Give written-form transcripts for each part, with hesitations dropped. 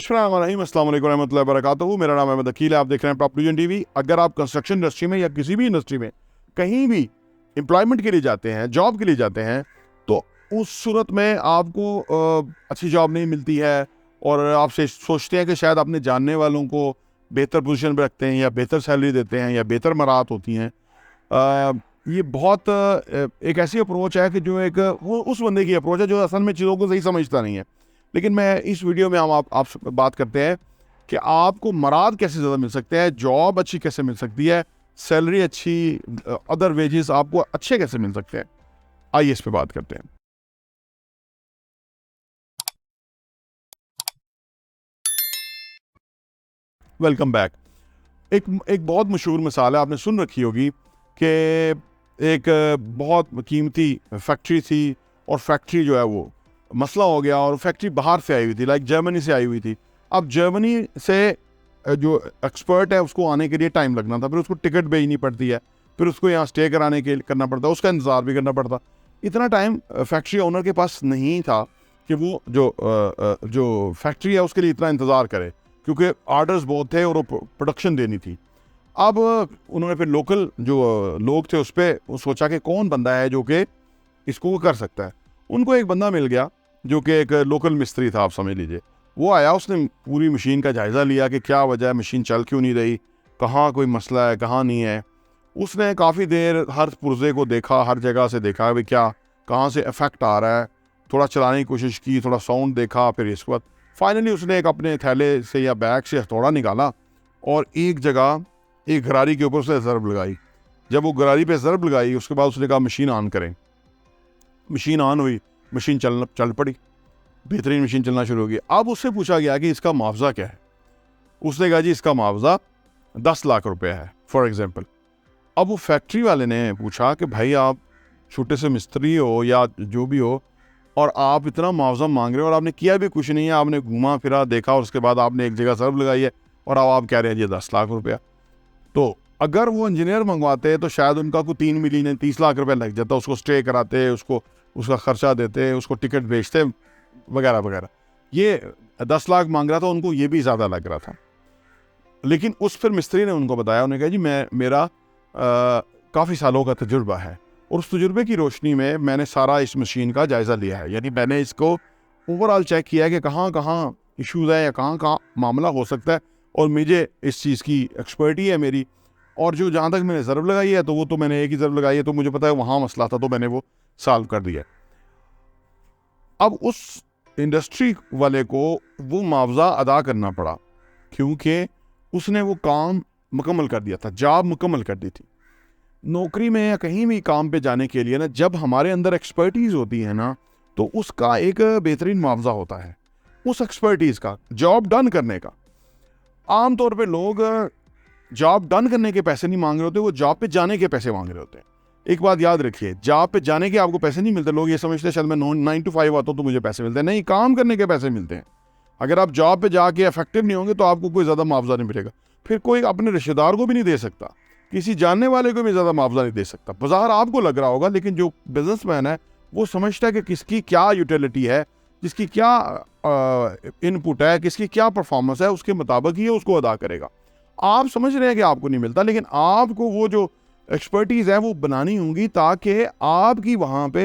बिस्मिल्लाहिर्रहमानिर्रहीम, अस्सलाम वालेकुम रहमतुल्लाहि व बरकातुहू। मेरा नाम अहमद अकील है, आप देख रहे हैं प्रॉपर्टी टीवी। अगर आप कंस्ट्रक्शन इंडस्ट्री में या किसी भी इंडस्ट्री में कहीं भी एम्प्लॉयमेंट के लिए जाते हैं, जॉब के लिए जाते हैं, तो उस सूरत में आपको अच्छी जॉब नहीं मिलती है और आप सोचते हैं कि शायद अपने जानने वालों को बेहतर पोजीशन पर रखते हैं या बेहतर सैलरी देते हैं या बेहतर मराहत होती हैं। ये बहुत एक ऐसी अप्रोच है कि जो एक वो उस बंदे की अप्रोच है जो असल में चीज़ों को सही समझता नहीं है। लेकिन मैं इस वीडियो में हम आपसे बात करते हैं कि आपको मराद कैसे ज़्यादा मिल सकते हैं, जॉब अच्छी कैसे मिल सकती है, सैलरी अच्छी, अदर वेजेस आपको अच्छे कैसे मिल सकते हैं। आइए इस पे बात करते हैं। Welcome back. एक बहुत मशहूर मिसाल है, आपने सुन रखी होगी कि एक बहुत कीमती फैक्ट्री थी और फैक्ट्री जो है वो मसला हो गया और फैक्ट्री बाहर से आई हुई थी, लाइक जर्मनी से आई हुई थी। अब जर्मनी से जो एक्सपर्ट है उसको आने के लिए टाइम लगना था, फिर उसको टिकट भेजनी पड़ती है, फिर उसको यहाँ स्टे कराने के करना पड़ता, उसका इंतज़ार भी करना पड़ता। इतना टाइम फैक्ट्री ओनर के पास नहीं था कि वो जो फैक्ट्री है उसके लिए इतना इंतज़ार करे, क्योंकि आर्डर्स बहुत थे और प्रोडक्शन देनी थी। अब उन्होंने फिर लोकल जो लोग थे उस पर सोचा कि कौन बंदा है जो कि इसको कर सकता है। उनको एक बंदा मिल गया जो कि एक लोकल मिस्त्री था, आप समझ लीजिए। वो आया, उसने पूरी मशीन का जायज़ा लिया कि क्या वजह है, मशीन चल क्यों नहीं रही, कहाँ कोई मसला है, कहाँ नहीं है। उसने काफ़ी देर हर पुर्जे को देखा, हर जगह से देखा भाई क्या कहाँ से इफेक्ट आ रहा है, थोड़ा चलाने की कोशिश की, थोड़ा साउंड देखा, फिर इसके बाद फाइनली उसने एक अपने थैले से या बैग से हथौड़ा निकाला और एक जगह एक गरारी के ऊपर उसने ज़रब लगाई। जब वो गरारी पे ज़रब लगाई उसके बाद उसने कहा मशीन ऑन करें। मशीन ऑन हुई, मशीन चल पड़ी, बेहतरीन मशीन चलना शुरू हो गई। अब उससे पूछा गया कि इसका मुआवजा क्या है। उसने कहा जी इसका मुआवजा 10 लाख रुपए है, फॉर एग्जांपल। अब वो फैक्ट्री वाले ने पूछा कि भाई आप छोटे से मिस्त्री हो या जो भी हो और आप इतना मुआवजा मांग रहे हो और आपने किया भी कुछ नहीं है, आपने घूमा फिरा देखा और उसके बाद आपने एक जगह ज़रब लगाई है और अब आप कह रहे हैं जी 10 लाख रुपया। तो अगर वो इंजीनियर मंगवाते तो शायद उनका कोई 3 मिलियन 30 लाख रुपए लग जाता, उसको स्टे कराते, उसको उसका खर्चा देते, उसको टिकट बेचते वगैरह वगैरह। ये 10 लाख मांग रहा था, उनको ये भी ज़्यादा लग रहा था। लेकिन उस फिर मिस्त्री ने उनको बताया, उन्होंने कहा जी मेरा काफ़ी सालों का तजुर्बा है और उस तजुर्बे की रोशनी में मैंने सारा इस मशीन का जायज़ा लिया है, यानी मैंने इसको ओवरऑल चेक किया है कि कहाँ कहाँ इशूज़ है या कहाँ कहाँ मामला हो सकता है और मुझे इस चीज़ की एक्सपर्टी है मेरी। और जो जहाँ तक मैंने ज़रब लगाई है तो वो तो मैंने एक ही ज़रब लगाई है, तो मुझे पता है वहाँ मसला था तो मैंने वो सॉल्व कर दिया। अब उस इंडस्ट्री वाले को वो मुआवजा अदा करना पड़ा क्योंकि उसने वो काम मुकम्मल कर दिया था, जॉब मुकम्मल कर दी थी। नौकरी में या कहीं भी काम पे जाने के लिए ना, जब हमारे अंदर एक्सपर्टीज़ होती है ना, तो उसका एक बेहतरीन मुआवजा होता है उस एक्सपर्टीज़ का, जॉब डन करने का। आम तौर पे लोग जॉब डन करने के पैसे नहीं मांग रहे होते, वो जॉब पे जाने के पैसे मांग रहे होते हैं। एक बात याद रखिए, जॉब पे जाने के आपको पैसे नहीं मिलते। लोग ये समझते हैं शायद मैं 9 to 5 आता हूँ तो मुझे पैसे मिलते हैं। नहीं, काम करने के पैसे मिलते हैं। अगर आप जॉब पे जाके इफेक्टिव नहीं होंगे तो आपको कोई ज़्यादा मुआवजा नहीं मिलेगा। फिर कोई अपने रिश्तेदार को भी नहीं दे सकता, किसी जानने वाले को भी ज़्यादा मुआवजा नहीं दे सकता। बाजार आपको लग रहा होगा, लेकिन जो बिजनेसमैन है वो समझता है कि किसकी क्या यूटिलिटी है, किसकी क्या इनपुट है, किसकी क्या परफॉर्मेंस है, उसके मुताबिक ही उसको अदा करेगा। आप समझ रहे हैं कि आपको नहीं मिलता, लेकिन आपको वो जो एक्सपर्टीज़ है वो बनानी होंगी ताकि आपकी वहाँ पे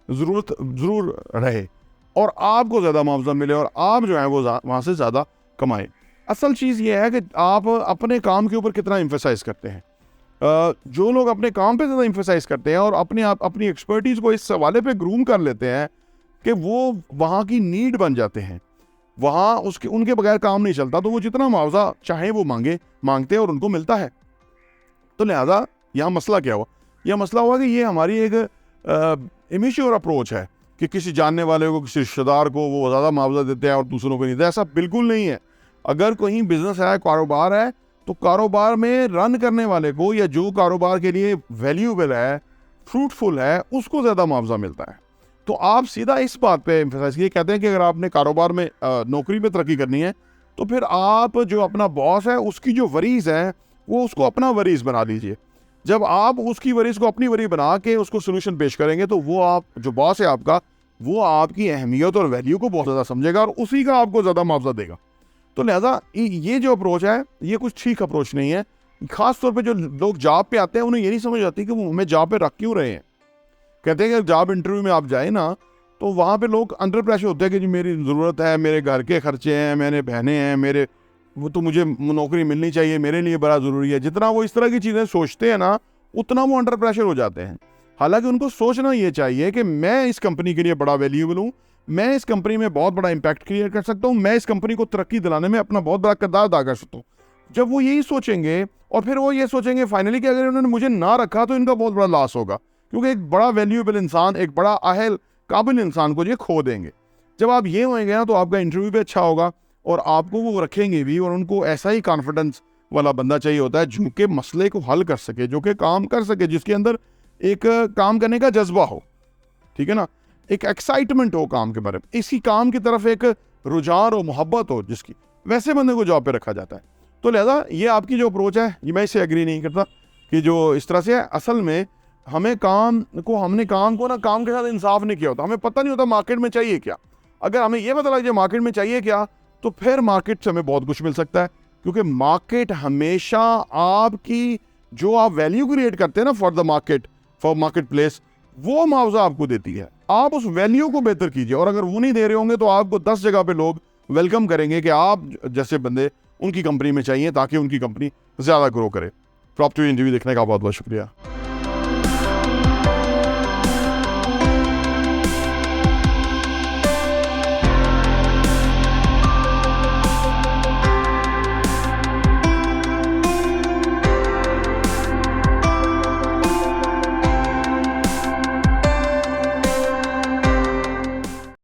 ज़रूरत ज़रूर रहे और आपको ज़्यादा मुआवजा मिले और आप जो है वो वहाँ से ज़्यादा कमाएं। असल चीज़ ये है कि आप अपने काम के ऊपर कितना एम्फेसाइज करते हैं। जो लोग अपने काम पे ज़्यादा एम्फेसाइज करते हैं और अपनी एक्सपर्टीज़ को इस हवाले पे ग्रूम कर लेते हैं कि वो वहाँ की नीड बन जाते हैं, वहाँ उनके बगैर काम नहीं चलता, तो वो जितना मुआवजा चाहे वो मांगते हैं और उनको मिलता है। तो लिहाजा यहाँ मसला क्या हुआ? यह मसला हुआ कि ये हमारी एक इमेच्योर अप्रोच है कि किसी जानने वाले को, किसी रिश्तेदार को वो ज़्यादा मुआवजा देते हैं और दूसरों को नहीं देते। ऐसा बिल्कुल नहीं है। अगर कहीं बिजनेस है, कारोबार है, तो कारोबार में रन करने वाले को या जो कारोबार के लिए वैल्यूएबल है, फ्रूटफुल है, उसको ज़्यादा मुआवजा मिलता है। तो आप सीधा इस बात पे एम्फेसाइज कीजिए। कहते हैं कि अगर आपने कारोबार में नौकरी में तरक्की करनी है तो फिर आप जो अपना बॉस है उसकी जो वरीज़ है वो उसको अपना वरीज़ बना लीजिए। जब आप उसकी वरीज़ को अपनी वरी बना के उसको सोल्यूशन पेश करेंगे तो वो आप जो बॉस है आपका, वो आपकी अहमियत और वैल्यू को बहुत ज़्यादा समझेगा और उसी का आपको ज़्यादा मुआवजा देगा। तो लिहाजा ये जो अप्रोच है ये कुछ ठीक अप्रोच नहीं है। ख़ास तौर पे जो लोग जॉब पे आते हैं उन्हें ये नहीं समझ आती कि वो हमें जॉब पे रख क्यों रहे हैं। कहते हैं कि जॉब इंटरव्यू में आप जाए ना तो वहाँ पे लोग अंडर प्रेशर होते हैं कि जी मेरी ज़रूरत है, मेरे घर के खर्चे हैं, मैंने बहनें हैं, मेरे वो तो मुझे नौकरी मिलनी चाहिए, मेरे लिए बड़ा ज़रूरी है। जितना वो इस तरह की चीज़ें सोचते हैं ना उतना वो अंडर प्रेशर हो जाते हैं। हालांकि उनको सोचना ये चाहिए कि मैं इस कंपनी के लिए बड़ा वैल्यूएबल हूँ, मैं इस कंपनी में बहुत बड़ा इम्पैक्ट क्रिएट कर सकता हूँ, मैं इस कंपनी को तरक्की दिलाने में अपना बहुत बड़ा किरदार अदा कर सकता हूँ। जब वो यही सोचेंगे और फिर वो ये सोचेंगे फाइनली कि अगर उन्होंने मुझे ना रखा तो इनका बहुत बड़ा लॉस होगा, क्योंकि एक बड़ा वैल्यूएबल इंसान, एक बड़ा अहल काबिल इंसान को ये खो देंगे। जब आप ये होंगे ना तो आपका इंटरव्यू भी अच्छा होगा और आपको वो रखेंगे भी, और उनको ऐसा ही कॉन्फिडेंस वाला बंदा चाहिए होता है जो कि मसले को हल कर सके, जो कि काम कर सके, जिसके अंदर एक काम करने का जज्बा हो, ठीक है ना, एक एक्साइटमेंट हो काम के बारे में, इसी काम की तरफ एक रुझान और मोहब्बत हो जिसकी, वैसे बंदे को जॉब पे रखा जाता है। तो लिहाजा ये आपकी जो अप्रोच है ये मैं इससे एग्री नहीं करता कि जो इस तरह से है। असल में हमने काम को ना काम के साथ इंसाफ नहीं किया होता, हमें पता नहीं होता मार्केट में चाहिए क्या। अगर हमें ये पता लग जाए मार्केट में चाहिए क्या तो फिर मार्केट से हमें बहुत कुछ मिल सकता है, क्योंकि मार्केट हमेशा आपकी जो आप वैल्यू क्रिएट करते हैं ना फॉर मार्केट प्लेस, वो मुआवजा आपको देती है। आप उस वैल्यू को बेहतर कीजिए, और अगर वो नहीं दे रहे होंगे तो आपको 10 जगह पे लोग वेलकम करेंगे कि आप जैसे बंदे उनकी कंपनी में चाहिए ताकि उनकी कंपनी ज़्यादा ग्रो करे। प्रॉपर्टी इंटरव्यू देखने का बहुत बहुत शुक्रिया।